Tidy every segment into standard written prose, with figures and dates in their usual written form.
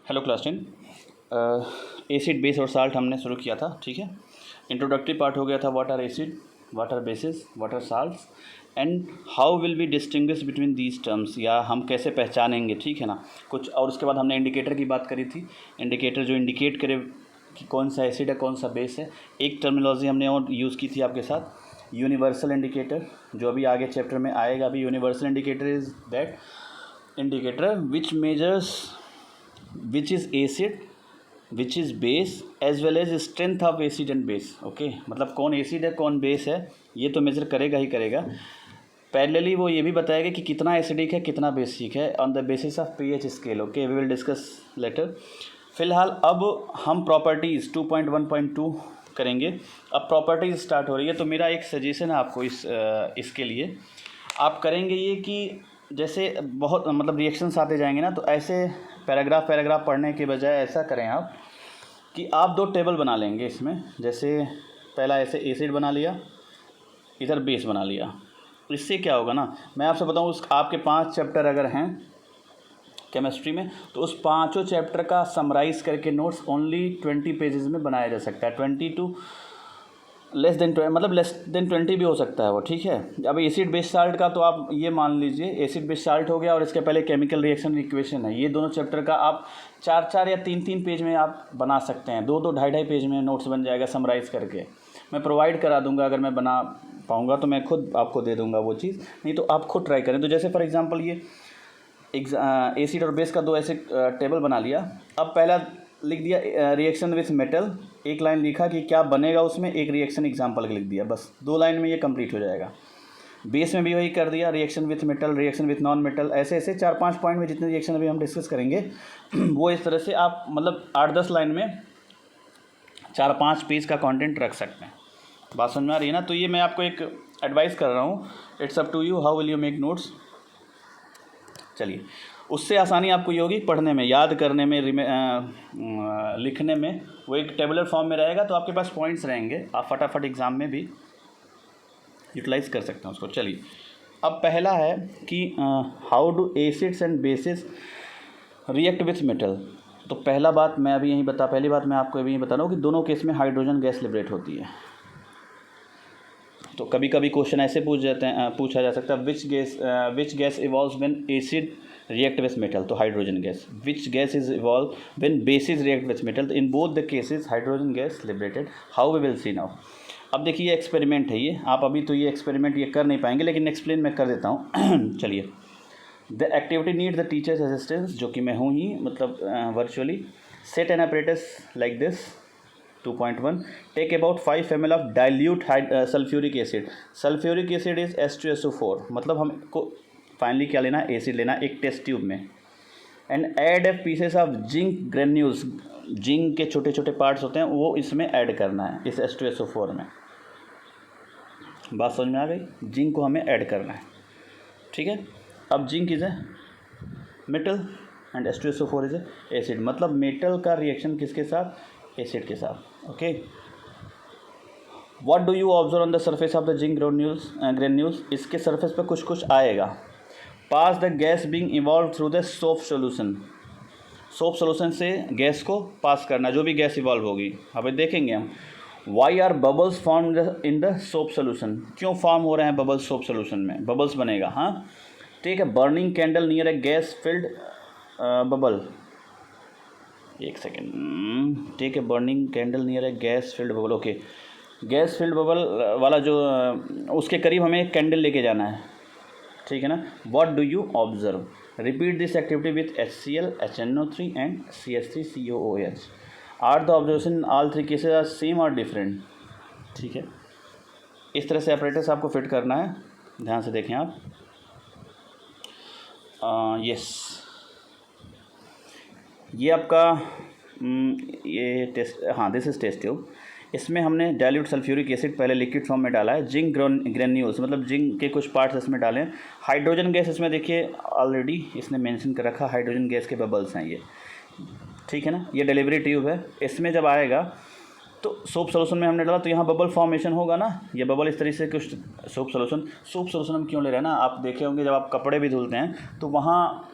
Hello class 10। Acid base और salt हमने शुरू किया था, ठीक है। इंट्रोडक्टरी पार्ट हो गया था, what are acid, what are bases, what are salts and how will be distinguish between these terms, या हम कैसे पहचानेंगे, ठीक है ना कुछ। और उसके बाद हमने इंडिकेटर की बात करी थी, इंडिकेटर जो इंडिकेट करे कि कौन सा एसिड है कौन सा बेस है। एक टर्मिनोलॉजी हमने और यूज़ की थी आपके साथ, यूनिवर्सल इंडिकेटर, जो अभी आगे चैप्टर में आएगा। अभी universal indicator is that indicator which measures which is acid, which is base as well as strength of acid and base। Okay, मतलब कौन एसिड है कौन बेस है ये तो मेजर करेगा ही करेगा। पैरेलली वो ये भी बताएगा कि कितना एसिडिक है कितना बेसिक है on the basis of pH scale. Okay, we will discuss later. फिलहाल अब हम प्रॉपर्टीज़ 2.1.2 करेंगे। अब प्रॉपर्टीज़ स्टार्ट हो रही है, तो मेरा एक सजेशन है आपको इसके लिए आप करेंगे ये कि जैसे बहुत मतलब रिएक्शंस आते जाएंगे ना, तो ऐसे पैराग्राफ पढ़ने के बजाय ऐसा करें आप कि आप दो टेबल बना लेंगे इसमें। जैसे पहला ऐसे एसिड बना लिया, इधर बेस बना लिया। इससे क्या होगा ना, मैं आपसे बताऊं, उस आपके 5 चैप्टर अगर हैं केमिस्ट्री में, तो उस 5 चैप्टर का समराइज़ करके नोट्स ओनली 20 पेजेस में बनाया जा सकता है। 20 टू लेस देन 20 भी हो सकता है वो, ठीक है। अब एसिड बेस साल्ट का तो आप ये मान लीजिए एसिड बेस साल्ट हो गया और इसके पहले केमिकल रिएक्शन इक्वेशन है। ये दोनों चैप्टर का आप 4 या 3 पेज में आप बना सकते हैं। 2 2.5 पेज में नोट्स बन जाएगा समराइज़ करके। मैं प्रोवाइड करा दूंगा, अगर मैं बना पाऊँगा तो मैं खुद आपको दे दूँगा वो चीज़, नहीं तो आप खुद ट्राई करें। तो जैसे फॉर एग्ज़ाम्पल ये एसिड और बेस का 2 ऐसे टेबल बना लिया। अब पहला लिख दिया रिएक्शन विथ मेटल, एक लाइन लिखा कि क्या बनेगा उसमें, एक रिएक्शन एग्जांपल लिख दिया, बस 2 लाइन में ये कंप्लीट हो जाएगा। बेस में भी वही कर दिया, reaction with metal, reaction with non metal, ऐसे ऐसे 4-5 पॉइंट में जितने रिएक्शन अभी हम डिस्कस करेंगे वो इस तरह से आप मतलब 8-10 लाइन में 4-5 पेज का कंटेंट रख सकते हैं। बात समझ में आ रही है ना। तो ये मैं आपको एक एडवाइस कर रहा हूँ, it's up to you how will you make notes. चलिए, उससे आसानी आपको ये होगी पढ़ने में, याद करने में, लिखने में। वो एक टेबुलर फॉर्म में रहेगा तो आपके पास पॉइंट्स रहेंगे, आप फटाफट एग्ज़ाम में भी यूटिलाइज कर सकते हैं उसको। चलिए, अब पहला है कि how do acids and bases react with metal. तो पहली बात मैं आपको अभी यही बता रहा हूँ कि दोनों केस में हाइड्रोजन गैस लिबरेट होती है। तो कभी कभी क्वेश्चन ऐसे पूछा जा सकता है, which gas evolves when acid react with metal, तो hydrogen gas. Which gas is evolve when basis react with metal, तो in both the cases hydrogen gas liberated. How we will see now. अब देखिए ये experiment है, ये आप अभी तो ये एक्सपेरिमेंट ये कर नहीं पाएंगे, लेकिन एक्सप्लेन मैं कर देता हूँ। चलिए, the activity need the teacher's assistance, जो कि मैं हूँ ही, मतलब virtually. Set an apparatus like this. 2.1 take about 5 ml of dilute sulphuric acid. Sulphuric acid is H2SO4, मतलब हमको फाइनली क्या लेना है, एसिड लेना एक टेस्ट ट्यूब में। And add a pieces of zinc granules, zinc के छोटे छोटे पार्ट्स होते हैं वो इसमें ऐड करना है, इस H2SO4 में। बात समझ में आ गई, जिंक को हमें ऐड करना है, ठीक है। अब zinc is a metal and H2SO4 is a acid, मतलब मेटल का रिएक्शन किसके साथ, एसिड के साथ। Okay, what do you observe on the surface of the zinc granules, इसके सर्फेस पर कुछ कुछ आएगा। Pass the gas being evolve through the soap solution, soap solution से गैस को पास करना, जो भी गैस इवॉल्व होगी। अब देखेंगे हम, why are bubbles form in the soap solution, क्यों फॉर्म हो रहे हैं बबल्स सोप सोल्यूशन में, बबल्स बनेगा, हाँ ठीक है। Burning candle near a gas filled bubble, एक second, take a burning candle near a gas filled bubble. Okay, gas filled bubble वाला जो उसके करीब हमें एक कैंडल लेके जाना है, ठीक है ना। What do you observe, repeat this activity with HCl, HNO3 and CH3COOH। Are the observation all 3 cases are same और डिफरेंट, ठीक है। इस तरह से apparatus आपको फिट करना है, ध्यान से देखें आप। यस, ये आपका ये टेस्ट, हाँ दिस इज़ टेस्ट ट्यूब। इसमें हमने डाइल्यूट सल्फ्यूरिक एसिड पहले लिक्विड फॉर्म में डाला है, जिंक ग्रेन्यूल्स मतलब जिंक के कुछ पार्ट्स इसमें डालें। हाइड्रोजन गैस इसमें देखिए ऑलरेडी इसने मेंशन कर रखा, हाइड्रोजन गैस के बबल्स हैं ये, ठीक है ना। ये डिलीवरी ट्यूब है, इसमें जब आएगा तो सोप सोल्यूशन में हमने डाला तो यहाँ बबल फॉर्मेशन होगा ना, ये बबल इस तरीके से कुछ सोप सोल्यूशन हम क्यों ले रहे हैं ना, आप देखे होंगे जब आप कपड़े भी धुलते हैं तो वहाँ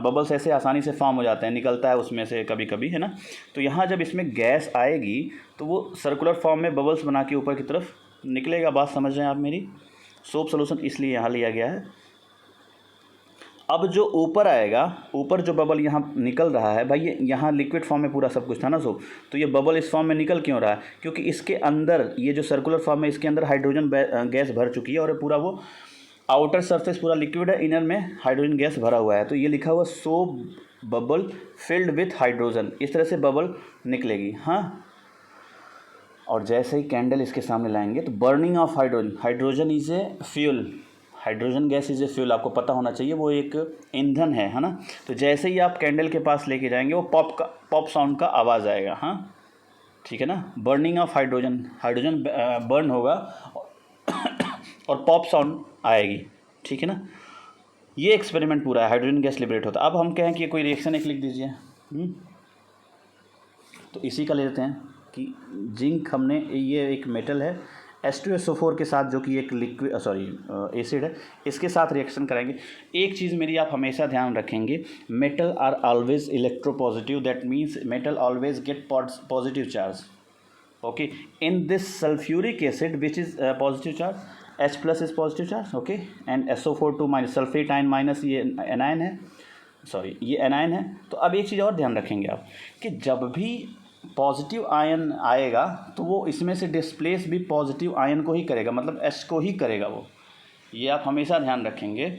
बबल्स ऐसे आसानी से फॉर्म हो जाते हैं, निकलता है उसमें से कभी कभी, है ना। तो यहाँ जब इसमें गैस आएगी तो वो सर्कुलर फॉर्म में बबल्स बना के ऊपर की तरफ निकलेगा। बात समझ रहे हैं आप मेरी? सोप सोल्यूशन इसलिए यहाँ लिया गया है। अब जो ऊपर आएगा, ऊपर जो बबल यहाँ निकल रहा है भाई, ये यहाँ लिक्विड फॉर्म में पूरा सब कुछ था ना सोप, तो ये बबल इस फॉर्म में निकल क्यों रहा है? क्योंकि इसके अंदर ये जो सर्कुलर फॉर्म है इसके अंदर हाइड्रोजन गैस भर चुकी है, और पूरा वो आउटर सरफेस पूरा लिक्विड है, इनर में हाइड्रोजन गैस भरा हुआ है। तो ये लिखा हुआ soap bubble filled with hydrogen, इस तरह से बबल निकलेगी। हाँ, और जैसे ही कैंडल इसके सामने लाएंगे तो burning of hydrogen is a fuel, hydrogen gas is a fuel, आपको पता होना चाहिए वो एक ईंधन है ना। तो जैसे ही आप कैंडल के पास लेके जाएंगे वो पॉप साउंड का आवाज़ आएगा। हाँ ठीक है ना, बर्निंग ऑफ हाइड्रोजन बर्न होगा और पॉप साउंड आएगी, ठीक है ना। ये एक्सपेरिमेंट पूरा है, हाइड्रोजन गैस लिबरेट होता है। अब हम कहें कि कोई रिएक्शन एक लिख दीजिए, तो इसी का ले लेते हैं कि जिंक, हमने ये एक मेटल है H2SO4 के साथ, जो कि एक लिक्विड एसिड है, इसके साथ रिएक्शन कराएंगे। एक चीज़ मेरी आप हमेशा ध्यान रखेंगे, metal are always electropositive, that means metal always get positive charge. Okay, in this sulphuric acid which is positive charge, H+ is positive charge, okay, and SO4 2 minus, sulphate ion minus, ये anion है, ये anion है। तो अब एक चीज़ और ध्यान रखेंगे आप कि जब भी पॉजिटिव आयन आएगा तो वो इसमें से डिस्प्लेस भी पॉजिटिव आयन को ही करेगा, मतलब H को ही करेगा वो। ये आप हमेशा ध्यान रखेंगे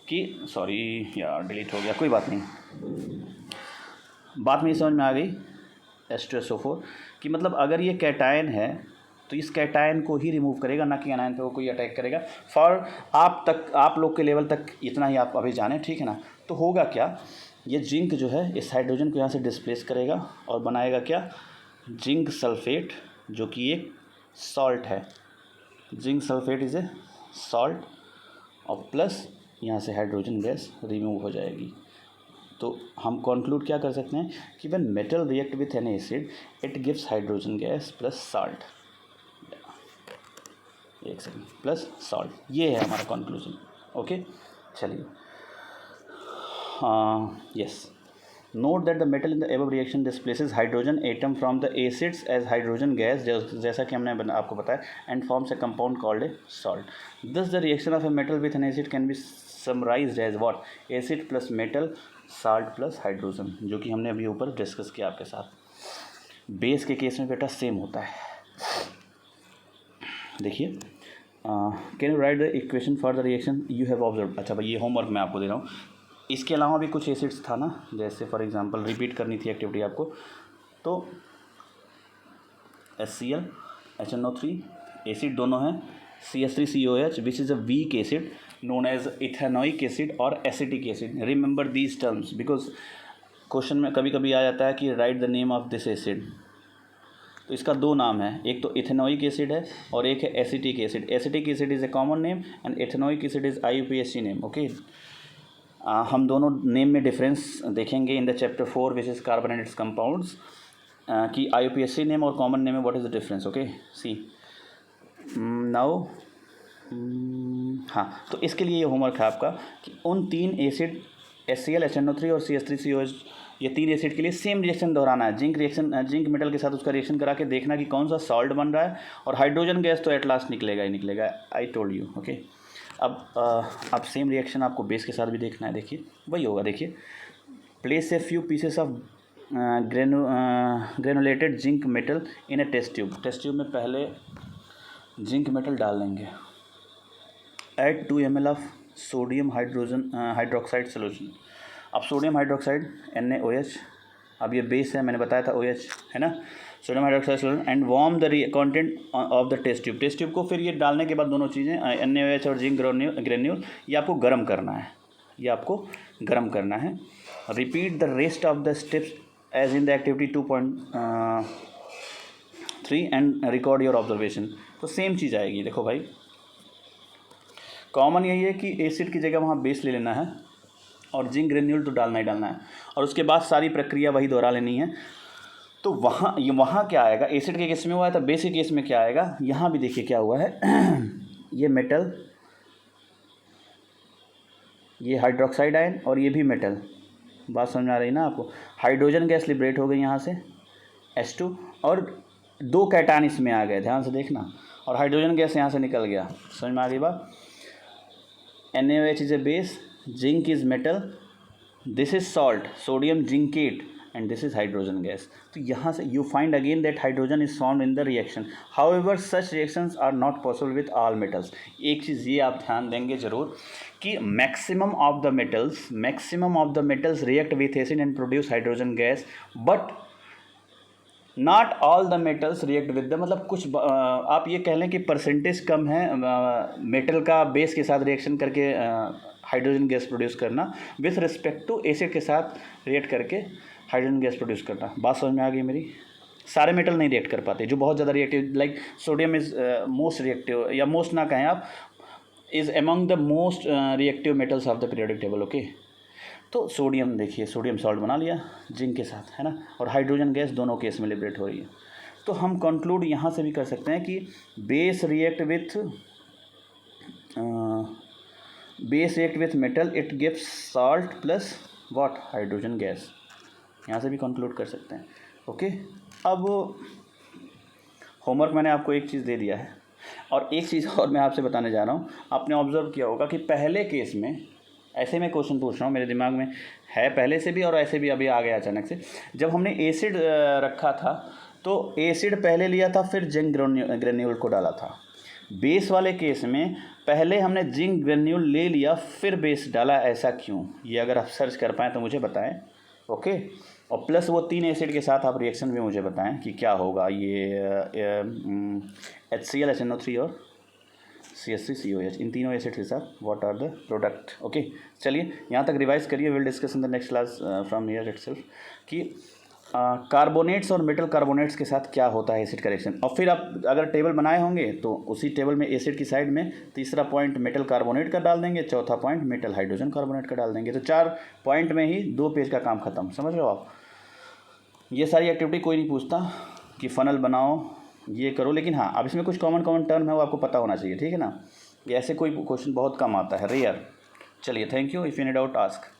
कि यार डिलीट हो गया, कोई बात नहीं, बात मेरी समझ में आ गई। H2SO4 कि मतलब अगर ये कैटायन है तो इस कैटायन को ही रिमूव करेगा, ना कि एनायन पे वो कोई अटैक करेगा। फॉर आप लोग के लेवल तक इतना ही आप अभी जाने, ठीक है ना। तो होगा क्या, ये जिंक जो है इस हाइड्रोजन को यहाँ से डिस्प्लेस करेगा और बनाएगा क्या, जिंक सल्फेट, जो कि एक सॉल्ट है। Zinc sulphate is a salt, और प्लस यहाँ से हाइड्रोजन गैस रिमूव हो जाएगी। तो हम कंक्लूड क्या कर सकते हैं कि when metal react with an acid it gives hydrogen gas plus salt, एक सेकेंड, प्लस सॉल्ट, ये है हमारा कंक्लूजन। ओके, चलिए। Yes, note that the metal in the above reaction displaces hydrogen atom from the acids as hydrogen gas, जैसा कि हमने आपको बताया, and forms a compound called a salt. Thus the reaction of a metal with an acid can be summarized as what? Acid plus metal, salt plus hydrogen, जो कि हमने अभी ऊपर डिस्कस किया आपके साथ। बेस के केस में बेटा सेम होता है। देखिए, can you right the equation for the reaction you have observe. अच्छा भाई, ये होमवर्क मैं आपको दे रहा हूँ। इसके अलावा भी कुछ एसिड्स था ना, जैसे फॉर एग्जांपल रिपीट करनी थी एक्टिविटी आपको, तो HCl HNO3 एसिड दोनों हैं, CH3COH which is a weak acid known as ethanoic acid और acetic acid. Remember these terms because question में कभी कभी आ जाता है कि write the name of this acid. तो इसका दो नाम है, एक तो इथेनोइक एसिड है और एक है acetic acid. Acetic acid is a common name and ethanoic acid is IUPAC name. Okay, हम दोनों नेम में डिफरेंस देखेंगे in the chapter 4 which is carbon and its compounds, कि IUPAC नेम और कॉमन नेम में what is the difference. Okay, see now, हाँ, तो इसके लिए ये होमवर्क है आपका कि उन तीन एसिड HCl HNO3 और CH3COH, ये तीन एसिड के लिए सेम रिएक्शन दोहराना है। जिंक मेटल के साथ उसका रिएक्शन करा के देखना कि कौन सा सॉल्ट बन रहा है, और हाइड्रोजन गैस तो एट लास्ट निकलेगा ही निकलेगा, आई टोल्ड यू। ओके, अब सेम रिएक्शन आपको बेस के साथ भी देखना है। देखिए वही होगा, देखिए, place a few pieces of granulated zinc metal in a test tube. Test tube में पहले जिंक मेटल डाल लेंगे। Add 2 ml of sodium hydroxide solution. अब सोडियम हाइड्रोक्साइड NaOH, अब ये बेस है, मैंने बताया था OH है ना, sodium hydroxide solution, and warm the content of the test tube. Test tube को फिर ये डालने के बाद दोनों चीज़ें NaOH और जिंक ग्रेन्यूल, ये आपको गर्म करना है, repeat the rest of the steps as in the activity 2.3 and record your observation. तो सेम चीज़ आएगी। देखो भाई, कॉमन यही है कि एसिड की जगह वहाँ बेस ले लेना है और जिंक ग्रेन्यूल तो डालना ही डालना है, और उसके बाद सारी प्रक्रिया वही दोहरा लेनी है। तो वहाँ क्या आएगा, एसिड के केस में हुआ है, तो बेस के केस में क्या आएगा, यहाँ भी देखिए क्या हुआ है ये मेटल, ये हाइड्रोक्साइड आयन और ये भी मेटल, बात समझ में आ रही ना आपको। हाइड्रोजन गैस लिबरेट हो गई यहाँ से H2 और 2 कैटायन इसमें आ गए, ध्यान से देखना, और हाइड्रोजन गैस यहाँ से निकल गया, समझ में आ गई बात। NaOH is a base, zinc is metal, this is salt, sodium zincate, and this is hydrogen gas. तो यहाँ से you find again that hydrogen is form in the reaction, however such reactions are not possible with all metals. एक चीज़ ये आप ध्यान देंगे जरूर कि maximum of the metals react with acid and produce hydrogen gas, but not all the metals react with the, मतलब कुछ आप ये कह लें कि परसेंटेज कम है मेटल का बेस के साथ रिएक्शन करके हाइड्रोजन गैस प्रोड्यूस करना विथ रिस्पेक्ट टू एसिड के साथ रिएक्ट करके हाइड्रोजन गैस प्रोड्यूस करना। बात समझ में आ गई मेरी। सारे मेटल नहीं रिएक्ट कर पाते, जो बहुत ज़्यादा reactive, like sodium is most reactive, या मोस्ट ना कहें आप, is among the most reactive metals of the periodic table. Okay, तो सोडियम देखिए, सोडियम सॉल्ट बना लिया जिंक के साथ, है ना, और हाइड्रोजन गैस दोनों केस में लिबरेट हो रही है। तो हम कंक्लूड यहाँ से भी कर सकते हैं कि base react with metal, it gives salt plus what, hydrogen gas. यहाँ से भी कंक्लूड कर सकते हैं। ओके, अब होमवर्क मैंने आपको एक चीज़ दे दिया है, और एक चीज़ और मैं आपसे बताने जा रहा हूँ। आपने ऑब्जर्व किया होगा कि पहले केस में, ऐसे मैं क्वेश्चन पूछ रहा हूँ, मेरे दिमाग में है पहले से भी और ऐसे भी अभी आ गया अचानक से, जब हमने एसिड रखा था तो एसिड पहले लिया था, फिर जिंक ग्रेन्यूल को डाला था। बेस वाले केस में पहले हमने जिंक ग्रेन्यूल ले लिया फिर बेस डाला, ऐसा क्यों? ये अगर आप सर्च कर पाएँ तो मुझे बताएं। ओके, और प्लस वो 3 एसिड के साथ आप रिएक्शन भी मुझे बताएं कि क्या होगा। ये HCl HNO3 और CH3COH, इन तीनों एसिड के साथ what are the product. Okay, चलिए यहाँ तक रिवाइज करिए, will discuss in the next class from here itself कि कार्बोनेट्स और मेटल कार्बोनेट्स के साथ क्या होता है एसिड का रिएक्शन। और फिर आप अगर टेबल बनाए होंगे तो उसी टेबल में एसिड की साइड में तीसरा पॉइंट मेटल कार्बोनेट का डाल देंगे, चौथा पॉइंट मेटल हाइड्रोजन कार्बोनेट का डाल देंगे, तो 4 पॉइंट में ही 2 पेज का काम खत्म। समझ रहे हो आप? ये सारी एक्टिविटी कोई नहीं पूछता कि फनल बनाओ, ये करो, लेकिन हाँ, अब इसमें कुछ कॉमन टर्म है वो आपको पता होना चाहिए, ठीक है ना। ये ऐसे कोई क्वेश्चन बहुत कम आता है, रेयर। चलिए, thank you. If you need doubt ask.